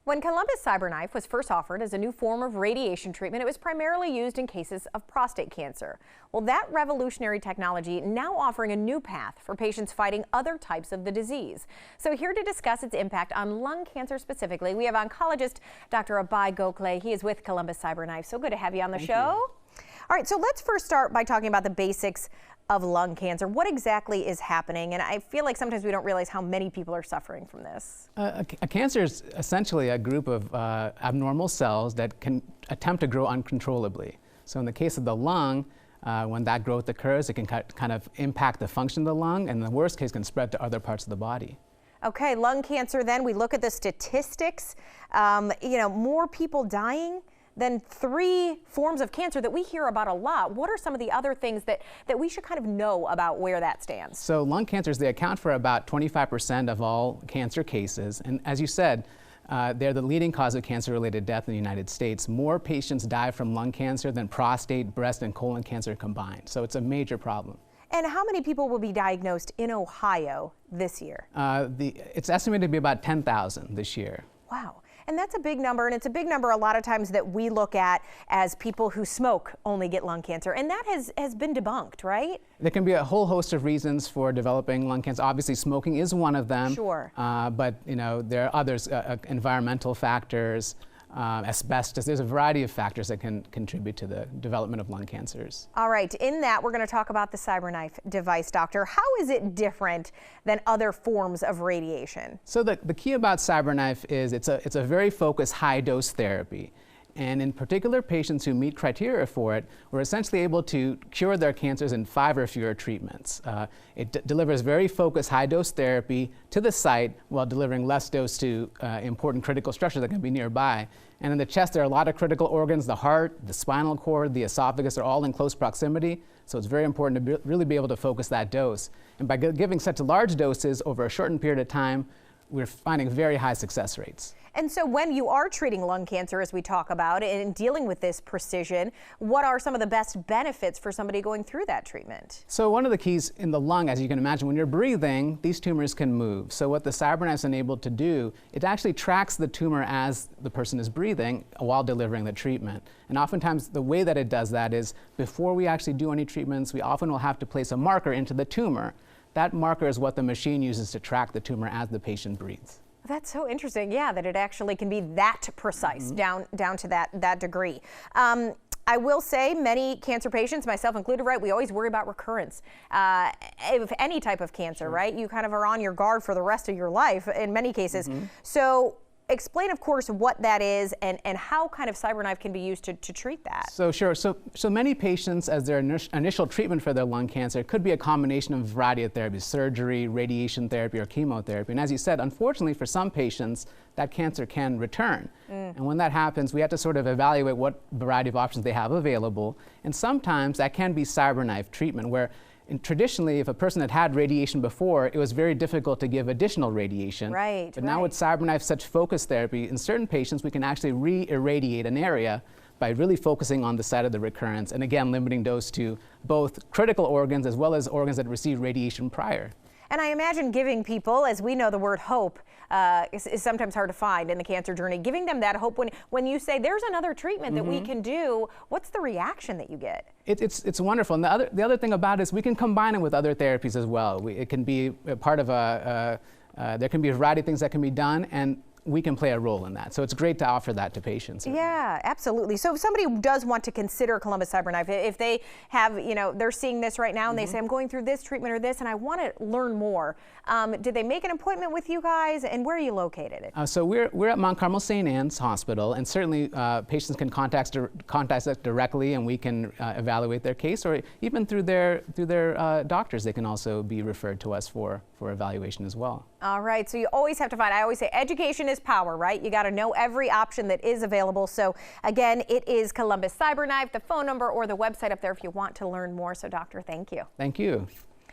When Columbus CyberKnife was first offered as a new form of radiation treatment, it was primarily used in cases of prostate cancer. Well, that revolutionary technology now offering a new path for patients fighting other types of the disease. So here to discuss its impact on lung cancer specifically, we have oncologist Dr. Abhay Gokhale. He is with Columbus CyberKnife. So good to have you on the show. All right, so let's first start by talking about the basics of lung cancer. What exactly is happening? And I feel like sometimes we don't realize how many people are suffering from this. A cancer is essentially a group of abnormal cells that can attempt to grow uncontrollably. So in the case of the lung, when that growth occurs, it can kind of impact the function of the lung, and in the worst case can spread to other parts of the body. Okay, lung cancer then, we look at the statistics, more people dying than 3 forms of cancer that we hear about a lot. What are some of the other things that we should kind of know about where that stands? So lung cancers, they account for about 25% of all cancer cases. And as you said, they're the leading cause of cancer-related death in the United States. More patients die from lung cancer than prostate, breast, and colon cancer combined. So it's a major problem. And how many people will be diagnosed in Ohio this year? It's estimated to be about 10,000 this year. Wow. And that's a big number, and it's a big number a lot of times that we look at as people who smoke only get lung cancer, and that has been debunked, right? There can be a whole host of reasons for developing lung cancer. Obviously, smoking is one of them. Sure. But there are others, environmental factors, asbestos. There's a variety of factors that can contribute to the development of lung cancers. All right, in that, we're going to talk about the CyberKnife device, doctor. How is it different than other forms of radiation? So the key about CyberKnife is it's a very focused high-dose therapy. And in particular patients who meet criteria for it, we're essentially able to cure their cancers in 5 or fewer treatments. It delivers very focused high-dose therapy to the site while delivering less dose to important critical structures that can be nearby. And in the chest, there are a lot of critical organs. The heart, the spinal cord, the esophagus are all in close proximity. So it's very important to really be able to focus that dose. And by giving such large doses over a shortened period of time, we're finding very high success rates. And so when you are treating lung cancer, as we talk about, and dealing with this precision, what are some of the best benefits for somebody going through that treatment? So one of the keys in the lung, as you can imagine, when you're breathing, these tumors can move. So what the CyberKnife is enabled to do, it actually tracks the tumor as the person is breathing while delivering the treatment. And oftentimes the way that it does that is before we actually do any treatments, we often will have to place a marker into the tumor. That marker is what the machine uses to track the tumor as the patient breathes. That's so interesting, yeah, that it actually can be that precise, down to that degree. I will say many cancer patients, myself included, right, we always worry about recurrence. Of any type of cancer, right? You kind of are on your guard for the rest of your life in many cases. So explain, of course, what that is and how kind of CyberKnife can be used to treat that. So sure. So many patients, as their initial treatment for their lung cancer, it could be a combination of a variety of therapies, surgery, radiation therapy, or chemotherapy. And as you said, unfortunately for some patients, that cancer can return. And when that happens, we have to sort of evaluate what variety of options they have available. And sometimes that can be CyberKnife treatment, where traditionally, if a person had radiation before, it was very difficult to give additional radiation. Right. But now with CyberKnife, such focused therapy, in certain patients, we can actually re-irradiate an area by really focusing on the site of the recurrence, and again, limiting dose to both critical organs as well as organs that received radiation prior. And I imagine giving people, as we know the word hope is sometimes hard to find in the cancer journey, giving them that hope when you say there's another treatment that we can do, what's the reaction that you get? It's wonderful. And the other thing about it is we can combine it with other therapies as well. It can be a part of there can be a variety of things that can be done, and we can play a role in that. So it's great to offer that to patients. Yeah, absolutely. So if somebody does want to consider Columbus CyberKnife, if they have, they're seeing this right now and they say, I'm going through this treatment or this and I want to learn more, did they make an appointment with you guys, and where are you located? So we're at Mount Carmel St. Anne's Hospital, and certainly patients can contact us directly, and we can evaluate their case, or even through their doctors, they can also be referred to us for evaluation as well. All right, so you always have to find, I always say education is power, right? You got to know every option that is available. So again, it is Columbus CyberKnife, the phone number or the website up there if you want to learn more. So doctor, thank you. Thank you.